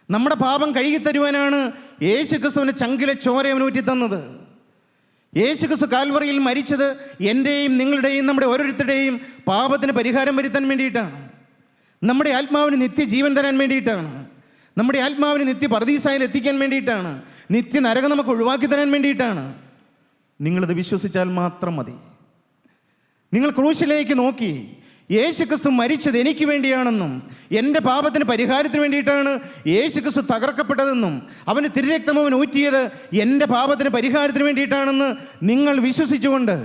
നമ്മുടെ പാപം കഴുകിത്തരുവാനാണ് യേശുക്രിസ്തുവിന്റെ ചങ്കിലെ ചോര അവൻ ഊറ്റി തന്നത്. യേശുക്രിസ്തു കാൽവറിയിൽ മരിച്ചത് എൻ്റെയും നിങ്ങളുടെയും നമ്മുടെ ഓരോരുത്തരുടെയും പാപത്തിന് പരിഹാരം വരുത്താൻ വേണ്ടിയിട്ടാണ്. നമ്മുടെ ആത്മാവിന് നിത്യജീവൻ തരാൻ വേണ്ടിയിട്ടാണ്. നമ്മുടെ ആത്മാവിന് നിത്യ പർദീസായിൽ എത്തിക്കാൻ വേണ്ടിയിട്ടാണ്. നിത്യ നരകം നമുക്ക് ഒഴിവാക്കി തരാൻ വേണ്ടിയിട്ടാണ്. നിങ്ങളത് വിശ്വസിച്ചാൽ മാത്രം മതി. നിങ്ങൾ ക്രൂശിലേക്ക് നോക്കി യേശുക്രിസ്തു മരിച്ചത് എനിക്ക് വേണ്ടിയാണെന്നും എൻ്റെ പാപത്തിന് പരിഹാരത്തിന് വേണ്ടിയിട്ടാണ് യേശുക്രിസ്തു തകർക്കപ്പെട്ടതെന്നും അവന് തിരുരക്തം അവൻ ഊറ്റിയത് എൻ്റെ പാപത്തിന് പരിഹാരത്തിന് വേണ്ടിയിട്ടാണെന്ന് നിങ്ങൾ വിശ്വസിച്ചുകൊണ്ട്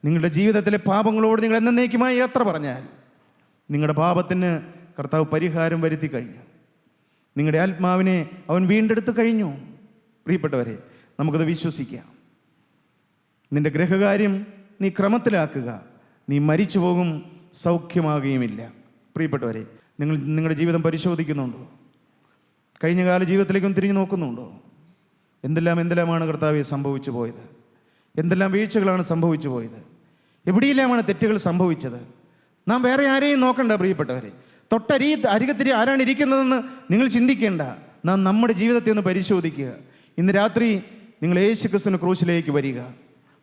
നിങ്ങളുടെ ജീവിതത്തിലെ പാപങ്ങളോട് നിങ്ങൾ എന്നേക്കുമായി യാത്ര പറഞ്ഞാൽ നിങ്ങളുടെ പാപത്തിന് കർത്താവ് പരിഹാരം വരുത്തി കഴിഞ്ഞു. നിങ്ങളുടെ ആത്മാവിനെ അവൻ വീണ്ടെടുത്ത് കഴിഞ്ഞു. പ്രിയപ്പെട്ടവരെ, നമുക്കത് വിശ്വസിക്കാം. നിന്റെ ഗ്രഹകാര്യം നീ ക്രമത്തിലാക്കുക. നീ മരിച്ചു പോകും, സൗഖ്യമാകുകയുമില്ല. പ്രിയപ്പെട്ടവരെ, നിങ്ങളുടെ ജീവിതം പരിശോധിക്കുന്നുണ്ടോ? കഴിഞ്ഞകാല ജീവിതത്തിലേക്കും തിരിഞ്ഞു നോക്കുന്നുണ്ടോ? എന്തെല്ലാമാണ് കർത്താവെ സംഭവിച്ചു പോയത്? എന്തെല്ലാം വീഴ്ചകളാണ് സംഭവിച്ചു പോയത്? എവിടെയെല്ലാമാണ് തെറ്റുകൾ സംഭവിച്ചത്? നാം വേറെ ആരെയും നോക്കണ്ട പ്രിയപ്പെട്ടവരെ. അരികത്തിരി ആരാണ് ഇരിക്കുന്നതെന്ന് നിങ്ങൾ ചിന്തിക്കേണ്ട. നാം നമ്മുടെ ജീവിതത്തെ ഒന്ന് പരിശോധിക്കുക. ഇന്ന് രാത്രി നിങ്ങൾ യേശുക്രിസ്തുവിന്റെ ക്രൂശിലേക്ക് വരിക.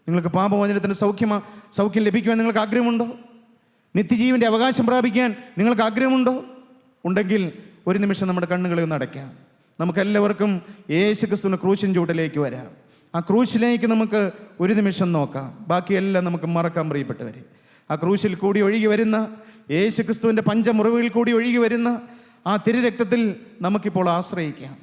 നിങ്ങൾക്ക് പാപമോചനത്തിന് സൗഖ്യം ലഭിക്കുവാൻ നിങ്ങൾക്ക് ആഗ്രഹമുണ്ടോ? നിത്യജീവൻ്റെ അവകാശം പ്രാപിക്കാൻ നിങ്ങൾക്ക് ആഗ്രഹമുണ്ടോ? ഉണ്ടെങ്കിൽ ഒരു നിമിഷം നമ്മുടെ കണ്ണുകളെ ഒന്ന് അടയ്ക്കാം. നമുക്കെല്ലാവർക്കും യേശുക്രിസ്തുവിന്റെ ക്രൂശിൻ ചൂട്ടിലേക്ക് വരാം. ആ ക്രൂശിലേക്ക് നമുക്ക് ഒരു നിമിഷം നോക്കാം. ബാക്കിയെല്ലാം നമുക്ക് മറക്കാൻ പ്രിയപ്പെട്ടവരെ. ആ ക്രൂശിൽ കൂടി ഒഴുകി വരുന്ന യേശുക്രിസ്തുവിൻ്റെ പഞ്ചമുറിവുകളിൽ കൂടി ഒഴുകി വരുന്ന ആ തിരുരക്തത്തിൽ നമുക്കിപ്പോൾ ആശ്രയിക്കാം.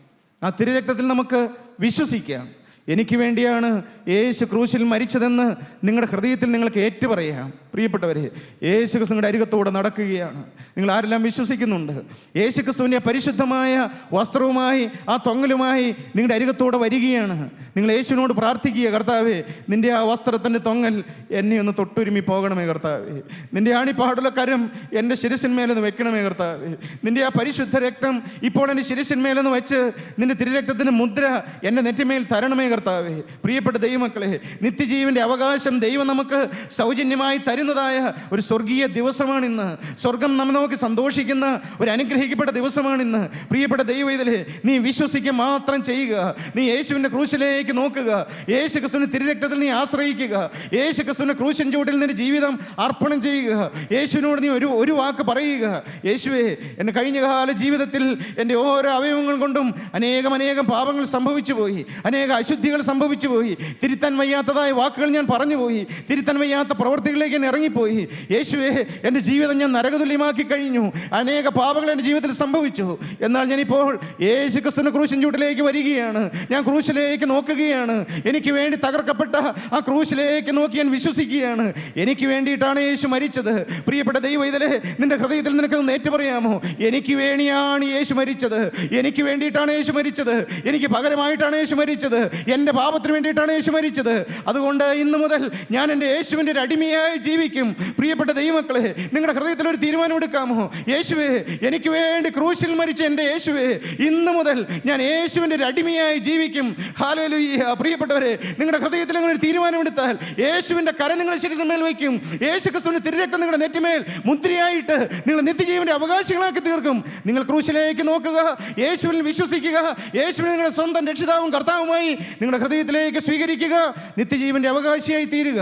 ആ തിരുരക്തത്തിൽ നമുക്ക് വിശ്വസിക്കാം. എനിക്ക് വേണ്ടിയാണ് യേശു ക്രൂശിൽ മരിച്ചതെന്ന് നിങ്ങളുടെ ഹൃദയത്തിൽ നിങ്ങൾക്ക് ഏറ്റുപറയാം. പ്രിയപ്പെട്ടവരെ, യേശുക്രിസ്തു നിങ്ങളുടെ അരികത്തോടെ നടക്കുകയാണ്. നിങ്ങൾ ആരെല്ലാം വിശ്വസിക്കുന്നുണ്ട്? യേശുക്രിസ്തുവിൻ്റെ പരിശുദ്ധമായ വസ്ത്രവുമായി ആ തൊങ്ങലുമായി നിങ്ങളുടെ അരികത്തോടെ വരികയാണ്. നിങ്ങൾ യേശുവിനോട് പ്രാർത്ഥിക്കുക, കർത്താവേ, നിൻ്റെ ആ വസ്ത്രത്തിൻ്റെ തൊങ്ങൽ എന്നെ ഒന്ന് തൊട്ടുരുമി പോകണമേ കർത്താവേ. നിൻ്റെ ആണിപ്പാടുള്ള കരം എൻ്റെ ശിരസിന്മേലൊന്ന് വെക്കണമേ കർത്താവേ. നിൻ്റെ ആ പരിശുദ്ധ രക്തം ഇപ്പോൾ എൻ്റെ ശിരസിന്മേലൊന്ന് വെച്ച് നിൻ്റെ തിരുരക്തത്തിൻ്റെ മുദ്ര എൻ്റെ നെറ്റിമേൽ തരണമേ കർത്താവേ. പ്രിയപ്പെട്ട ദൈവമക്കളെ, നിത്യജീവൻ്റെ അവകാശം ദൈവം നമുക്ക് സൗജന്യമായി തരുന്നതായ ഒരു സ്വർഗീയ ദിവസമാണിന്ന്. സ്വർഗം നമുക്ക് സന്തോഷിക്കുന്ന ഒരു അനുഗ്രഹിക്കപ്പെട്ട ദിവസമാണിന്ന്. പ്രിയപ്പെട്ട ദൈവവേദലേ, നീ വിശ്വസിക്കുക മാത്രം ചെയ്യുക. നീ യേശുവിൻ്റെ ക്രൂശിലേക്ക് നോക്കുക. യേശു ക്രിസ്തുവിൻ്റെ തിരുരക്തത്തിൽ നീ ആശ്രയിക്കുക. യേശു ക്രിസ്തുവിൻ്റെ ക്രൂശൻ ചൂട്ടിൽ നിന്റെ ജീവിതം അർപ്പണം ചെയ്യുക. യേശുവിനോട് നീ ഒരു വാക്ക് പറയുക, യേശുവേ, എൻ്റെ കഴിഞ്ഞകാല ജീവിതത്തിൽ എൻ്റെ ഓരോ അവയവങ്ങൾ കൊണ്ടും അനേകം പാപങ്ങൾ സംഭവിച്ചു പോയി, അനേക അശുദ്ധികൾ സംഭവിച്ചു പോയി, തിരുത്താൻ വയ്യാത്തതായ വാക്കുകൾ ഞാൻ പറഞ്ഞു പോയി, തിരുത്താൻ വയ്യാത്ത പ്രവൃത്തികളിലേക്ക് ഞാൻ ഇറങ്ങിപ്പോയി. യേശുവേ, എൻ്റെ ജീവിതം ഞാൻ നരകതുല്യമാക്കി കഴിഞ്ഞു. അനേക പാപങ്ങൾ എൻ്റെ ജീവിതത്തിൽ സംഭവിച്ചു. എന്നാൽ ഞാനിപ്പോൾ യേശു ക്രിസ്തുവിൻ്റെ ക്രൂശൻ ചൂട്ടിലേക്ക് വരികയാണ്. ഞാൻ ക്രൂശിലേക്ക് നോക്കുകയാണ്. എനിക്ക് വേണ്ടി തകർക്കപ്പെട്ട ആ ക്രൂശിലേക്ക് നോക്കി ഞാൻ വിശ്വസിക്കുകയാണ്. എനിക്ക് വേണ്ടിയിട്ടാണ് യേശു മരിച്ചത്. പ്രിയപ്പെട്ട ദൈവവേദലേ, നിന്റെ ഹൃദയത്തിൽ നിനക്കൊന്ന് ഏറ്റു പറയാമോ? എനിക്ക് വേണ്ടിയാണ് യേശു മരിച്ചത്. എനിക്ക് വേണ്ടിയിട്ടാണ് യേശു മരിച്ചത്. എനിക്ക് പകരമായിട്ടാണ് യേശു മരിച്ചത്. എൻ്റെ പാപത്തിന് വേണ്ടിയിട്ടാണ് യേശു മരിച്ചത്. അതുകൊണ്ട് ഇന്ന് മുതൽ ഞാൻ എൻ്റെ യേശുവിൻ്റെ ഒരു അടിമയായി ജീവിക്കും. പ്രിയപ്പെട്ട ദൈവമക്കളെ, നിങ്ങളുടെ ഹൃദയത്തിൽ ഒരു തീരുമാനമെടുക്കാമോ? യേശുവേ, എനിക്ക് വേണ്ടി ക്രൂശിൽ മരിച്ച എൻ്റെ യേശുവേ, ഇന്ന് മുതൽ ഞാൻ യേശുവിൻ്റെ ഒരു അടിമയായി ജീവിക്കും. ഹല്ലേലൂയ. പ്രിയപ്പെട്ടവരെ, നിങ്ങളുടെ ഹൃദയത്തിൽ നിങ്ങൾ ഒരു തീരുമാനമെടുത്താൽ യേശുവിൻ്റെ കരം നിങ്ങളുടെ ശിരസിന്മേൽ വയ്ക്കും. യേശു ക്രിസ്തുവിൻ്റെ തിരുരക്തം നിങ്ങളുടെ നെറ്റിമേൽ മുദ്രയായിട്ട് നിങ്ങൾ നിത്യജീവൻ്റെ അവകാശികളാക്കി തീർക്കും. നിങ്ങൾ ക്രൂശിലേക്ക് നോക്കുക, യേശുവിൽ വിശ്വസിക്കുക, യേശുവിനെ നിങ്ങളുടെ സ്വന്തം രക്ഷിതാവും കർത്താവുമായി നിങ്ങളുടെ ഹൃദയത്തിലേക്ക് സ്വീകരിക്കുക, നിത്യജീവൻ്റെ അവകാശിയായി തീരുക.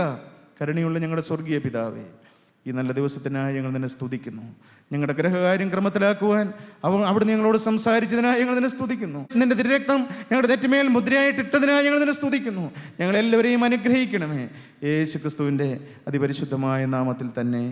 കരുണയുള്ള ഞങ്ങളുടെ സ്വർഗീയ പിതാവേ, ഈ നല്ല ദിവസത്തിനായി ഞങ്ങൾ നിന്നെ സ്തുതിക്കുന്നു. ഞങ്ങളുടെ ഗ്രഹകാര്യം ക്രമത്തിലാക്കുവാൻ അവിടുന്ന് ഞങ്ങളോട് സംസാരിച്ചതിനായി ഞങ്ങൾ നിന്നെ സ്തുതിക്കുന്നു. നിന്റെ തിരുരക്തം ഞങ്ങളുടെ നെറ്റിമേൽ മുദ്രയായിട്ടിട്ടതിനായി ഞങ്ങൾ നിന്നെ സ്തുതിക്കുന്നു. ഞങ്ങളെല്ലാവരെയും അനുഗ്രഹിക്കണമേ. യേശു ക്രിസ്തുവിൻ്റെ അതിപരിശുദ്ധമായ നാമത്തിൽ തന്നെ.